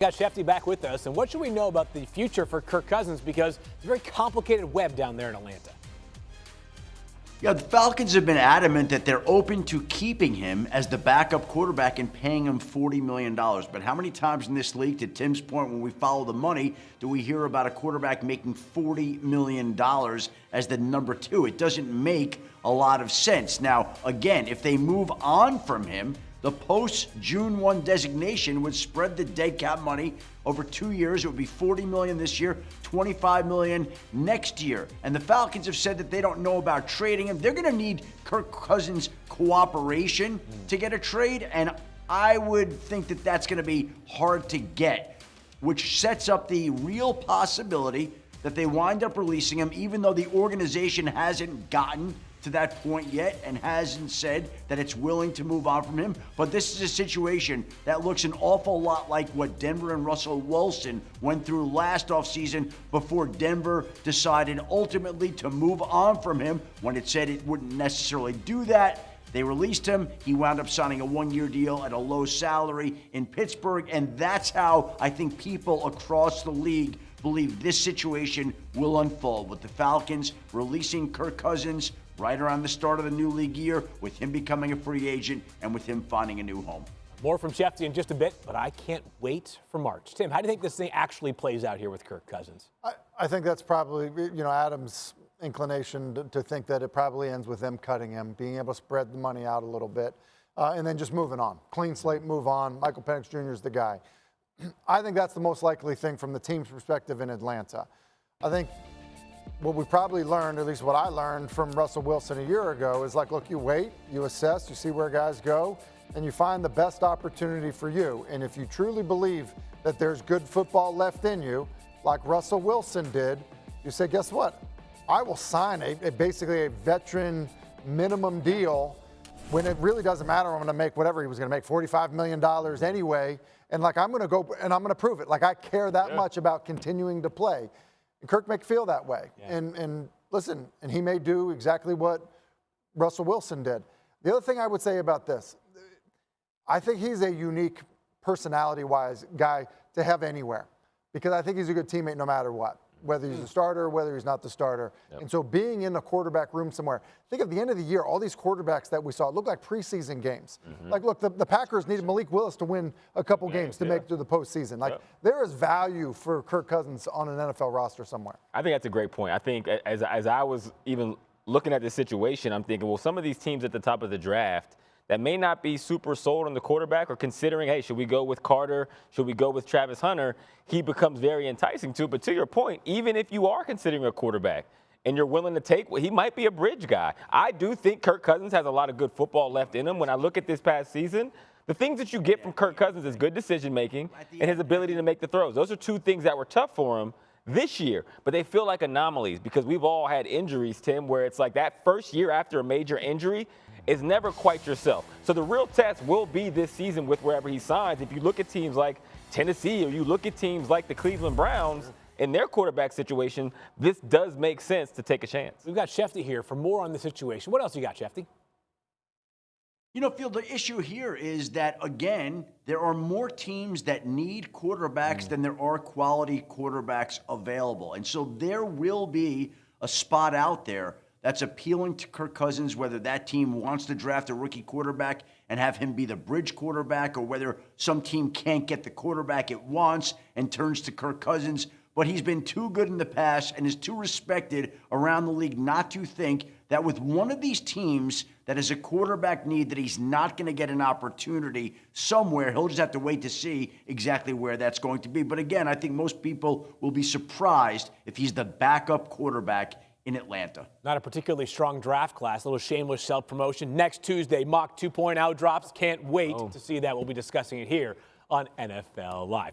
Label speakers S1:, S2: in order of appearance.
S1: Got Schefter back with us, and what should we know about the future for Kirk Cousins, because it's a very complicated web down there in Atlanta.
S2: Yeah, the Falcons have been adamant that they're open to keeping him as the backup quarterback and paying him $40 million. But how many times in this league, to Tim's point, when we follow the money, do we hear about a quarterback making $40 million as the number two? It doesn't make a lot of sense. Now, again, if they move on from him, the post-June 1 designation would spread the dead cap money over 2 years. It would be $40 million this year, $25 million next year. And the Falcons have said that they don't know about trading him. They're going to need Kirk Cousins' cooperation to get a trade, and I would think that that's going to be hard to get, which sets up the real possibility that they wind up releasing him, even though the organization hasn't gotten to that point yet and hasn't said that it's willing to move on from him. But this is a situation that looks an awful lot like what Denver and Russell Wilson went through last offseason before Denver decided ultimately to move on from him when it said it wouldn't necessarily do that. They released him. He wound up signing a one-year deal at a low salary in Pittsburgh, and that's how I think people across the league believe this situation will unfold, with the Falcons releasing Kirk Cousins right around the start of the new league year, with him becoming a free agent and with him finding a new home.
S1: More from Schefter in just a bit, but I can't wait for March. Tim, how do you think this thing actually plays out here with Kirk Cousins?
S3: I think that's probably, Adam's inclination to think that it probably ends with them cutting him, being able to spread the money out a little bit, and then just moving on. Clean slate, move on. Michael Penix Jr. is the guy. I think that's the most likely thing from the team's perspective in Atlanta. I think what we probably learned, at least what I learned from Russell Wilson a year ago, is like, look, you wait, you assess, you see where guys go, and you find the best opportunity for you. And if you truly believe that there's good football left in you, like Russell Wilson did, you say, guess what? I will sign basically a veteran minimum deal when it really doesn't matter. I'm going to make whatever he was going to make, $45 million anyway. And like, I'm going to go and I'm going to prove it. Like, I care that much about continuing to play. And Kirk may feel that way. Yeah. And listen, and he may do exactly what Russell Wilson did. The other thing I would say about this, I think he's a unique personality-wise guy to have anywhere, because I think he's a good teammate no matter what, whether he's the starter, whether he's not the starter. Yep. And so being in the quarterback room somewhere, think at the end of the year, all these quarterbacks that we saw, it looked like preseason games. Like, look, the Packers needed Malik Willis to win a couple games to make it to the postseason. Like, there is value for Kirk Cousins on an NFL roster somewhere.
S4: I think that's a great point. I think as I was even looking at this situation, I'm thinking, well, some of these teams at the top of the draft that may not be super sold on the quarterback or considering, hey, should we go with Carter? Should we go with Travis Hunter? He becomes very enticing too. But to your point, even if you are considering a quarterback and you're willing to take, well, he might be a bridge guy. I do think Kirk Cousins has a lot of good football left in him. When I look at this past season, the things that you get from Kirk Cousins is good decision-making and his ability to make the throws. Those are two things that were tough for him this year, but they feel like anomalies because we've all had injuries, Tim, where it's like that first year after a major injury is never quite yourself. So the real test will be this season with wherever he signs. If you look at teams like Tennessee or you look at teams like the Cleveland Browns in their quarterback situation, this does make sense to take a chance.
S1: We've got Schefter here for more on the situation. What else you got, Schefter?
S2: You know, Phil, the issue here is that, again, there are more teams that need quarterbacks than there are quality quarterbacks available. And so there will be a spot out there that's appealing to Kirk Cousins, whether that team wants to draft a rookie quarterback and have him be the bridge quarterback, or whether some team can't get the quarterback it wants and turns to Kirk Cousins. But he's been too good in the past and is too respected around the league not to think that with one of these teams that is a quarterback need, that he's not going to get an opportunity somewhere. He'll just have to wait to see exactly where that's going to be. But again, I think most people will be surprised if he's the backup quarterback in Atlanta.
S1: Not a particularly strong draft class. A little shameless self-promotion. Next Tuesday, mock 2.0 drops. Can't wait to see that. We'll be discussing it here on NFL Live.